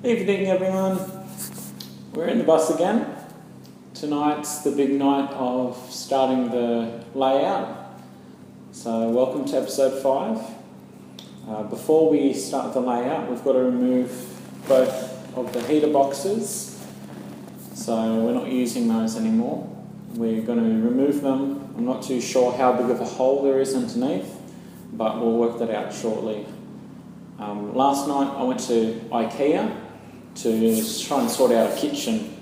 Evening everyone, we're in the bus again. Tonight's the big night of starting the layout. So welcome to episode 5. Before we start the layout, we've got to remove both of the heater boxes. So we're not using those anymore. We're going to remove them. I'm not too sure how big of a hole there is underneath, but we'll work that out shortly. Last night I went to IKEA to try and sort out a kitchen.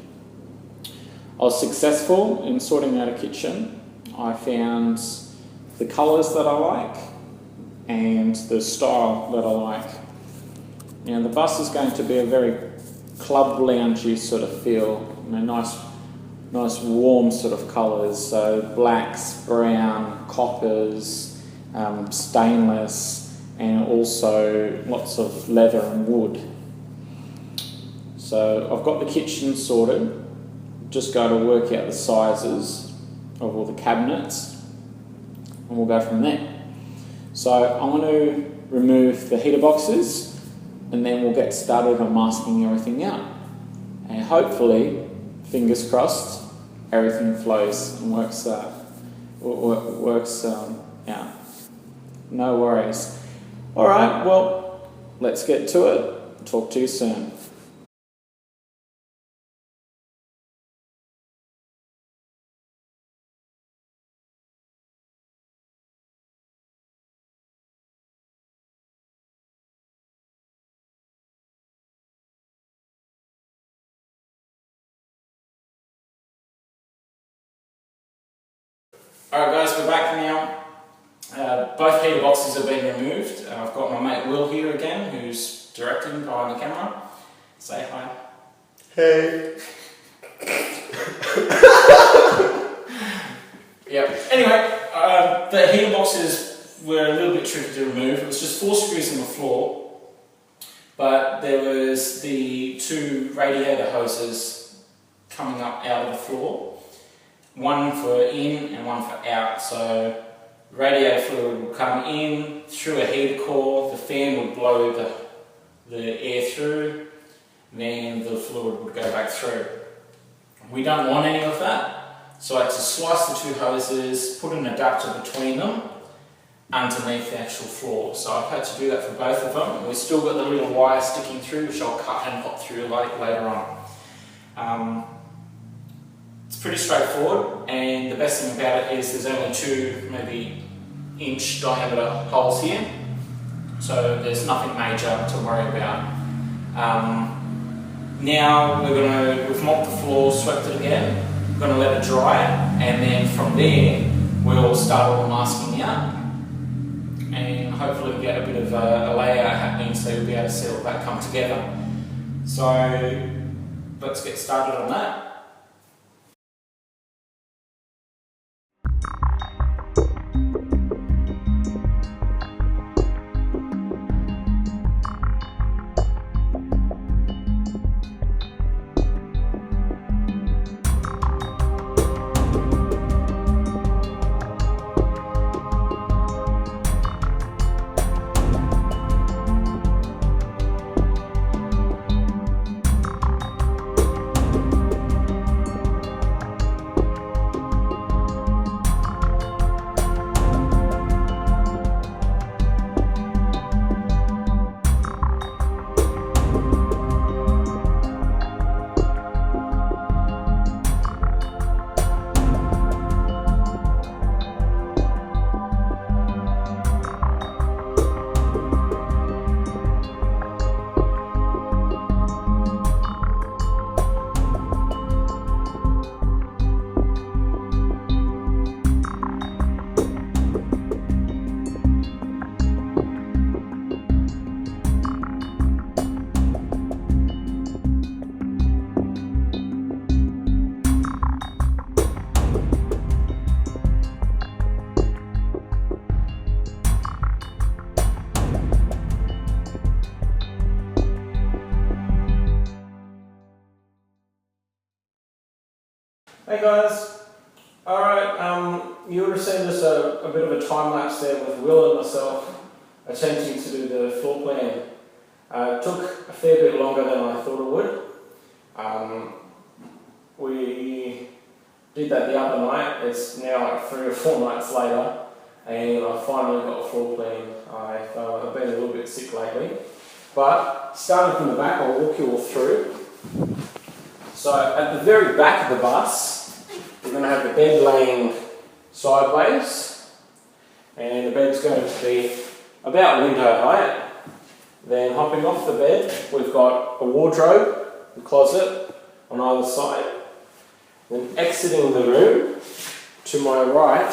I was successful in sorting out a kitchen. I found the colours that I like and the style that I like. Now the bus is going to be a very club loungy sort of feel, nice warm sort of colours, so blacks, brown, coppers, stainless, and also lots of leather and wood. So I've got the kitchen sorted, just got to work out the sizes of all the cabinets and we'll go from there. So I'm going to remove the heater boxes and then we'll get started on masking everything out. And hopefully, fingers crossed, everything flows and works out. No worries. Alright, well, let's get to it. Talk to you soon. Alright guys, we're back now. Both heater boxes have been removed. I've got my mate Will here again, who's directing behind the camera. Say hi. Hey. Yep. Anyway, the heater boxes were a little bit tricky to remove. It was just 4 screws on the floor, but there was the 2 radiator hoses coming up out of the floor. One for in and one for out. So radiator fluid would come in through a heater core, the fan would blow the air through, then the fluid would go back through. We don't want any of that, so I had to slice the 2 hoses, put an adapter between them underneath the actual floor. So I've had to do that for both of them. We've still got the little wire sticking through, which I'll cut and pop through later on. It's pretty straightforward, and the best thing about it is there's only 2 maybe inch diameter holes here, so there's nothing major to worry about. Now we've mopped the floor, swept it again, we're going to let it dry, and then from there we'll start all the masking out, and hopefully we'll get a bit of a layout happening so you'll be able to see all that come together. So let's get started on that. Hey guys, alright, you would have seen just a bit of a time lapse there with Will and myself attempting to do the floor plan. It took a fair bit longer than I thought it would. We did that the other night. It's now like 3 or 4 nights later, and I finally got a floor plan. I've been a little bit sick lately. But starting from the back, I'll walk you all through. So at the very back of the bus, we're going to have the bed laying sideways, and the bed's going to be about window height. Then hopping off the bed, we've got a wardrobe, a closet on either side. Then exiting the room, to my right,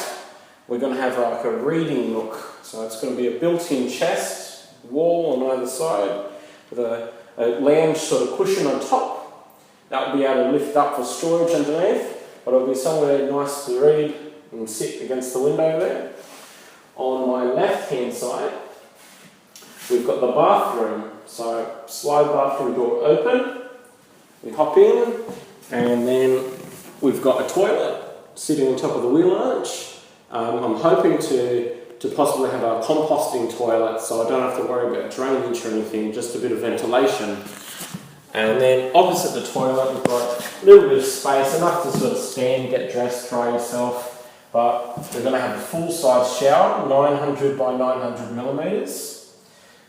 we're going to have like a reading nook. So it's going to be a built-in chest, wall on either side, with a lounge sort of cushion on top. That will be able to lift up for storage underneath, but it'll be somewhere nice to read and sit against the window there. On my left-hand side, we've got the bathroom. So slide bathroom door open, we hop in, and then we've got a toilet sitting on top of the wheel arch. I'm hoping to possibly have a composting toilet, so I don't have to worry about drainage or anything, just a bit of ventilation. And then opposite the toilet, we've got a little bit of space, enough to sort of stand, get dressed, dry yourself. But we're going to have a full-size shower, 900 by 900 millimetres.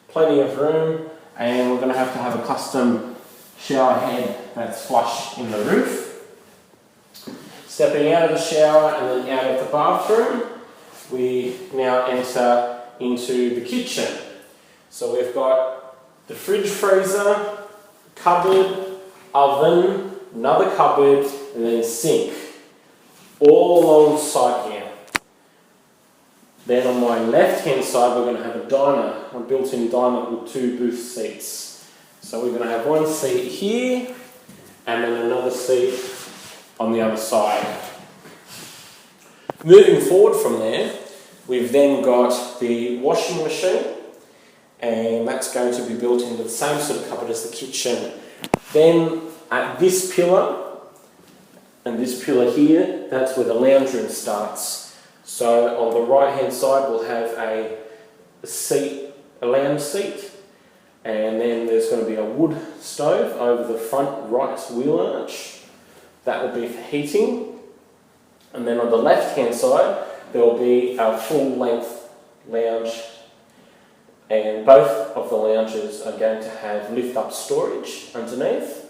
Plenty of room, and we're going to have a custom shower head that's flush in the roof. Stepping out of the shower and then out of the bathroom, we now enter into the kitchen. So we've got the fridge freezer, cupboard, oven, another cupboard, and then sink, all alongside here. Then on my left-hand side, we're going to have a diner, a built-in diner with 2 booth seats. So we're going to have one seat here, and then another seat on the other side. Moving forward from there, we've then got the washing machine, and that's going to be built into the same sort of cupboard as the kitchen. Then at this pillar, and this pillar here, that's where the lounge room starts. So on the right hand side we'll have a lounge seat, and then there's going to be a wood stove over the front right wheel arch. That will be for heating. And then on the left hand side there will be a full length lounge, and both of the lounges are going to have lift up storage underneath.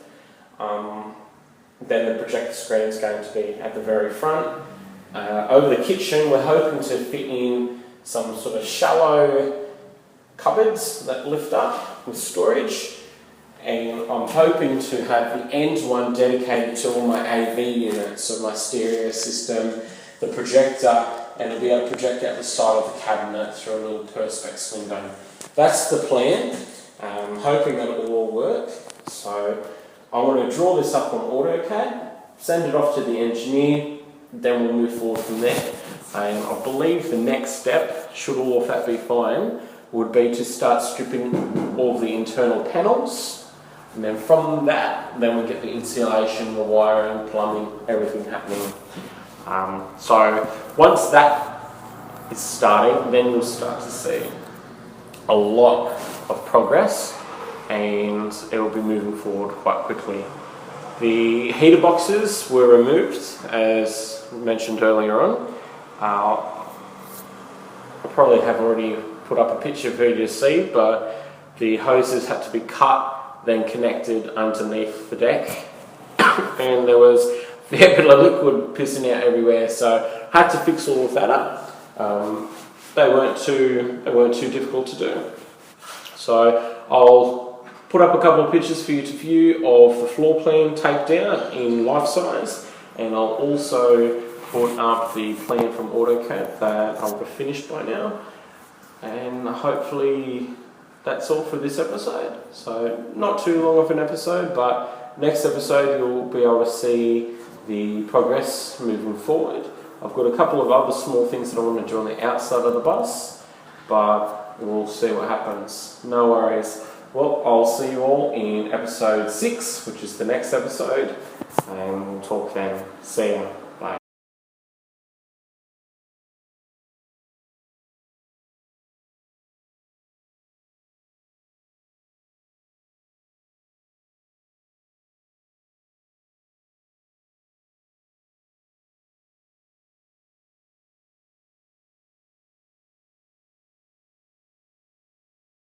Then the projector screen is going to be at the very front. Over the kitchen, we're hoping to fit in some sort of shallow cupboards that lift up with storage, and I'm hoping to have the end one dedicated to all my AV units, so my stereo system, the projector, and it'll be able to project out the side of the cabinet through a little perspex window. That's the plan. I'm hoping that it will all work. So I want to draw this up on AutoCAD, send it off to the engineer, then we'll move forward from there. And I believe the next step, should all of that be fine, would be to start stripping all the internal panels, and then from that, then we get the insulation, the wiring, plumbing, everything happening. So once that is starting, then we'll start to see a lot of progress, and it will be moving forward quite quickly. The heater boxes were removed, as mentioned earlier on. I probably have already put up a picture for you to see, but the hoses had to be cut, then connected underneath the deck, and there was a fair bit of liquid pissing out everywhere, so I had to fix all of that up. They weren't too difficult to do. So I'll put up a couple of pictures for you to view of the floor plan taped out in life size, and I'll also put up the plan from AutoCAD that I'll have finished by now. And hopefully that's all for this episode. So not too long of an episode, but next episode you'll be able to see the progress moving forward. I've got a couple of other small things that I want to do on the outside of the bus, but we'll see what happens. No worries. Well, I'll see you all in episode 6, which is the next episode, and we'll talk then. See ya.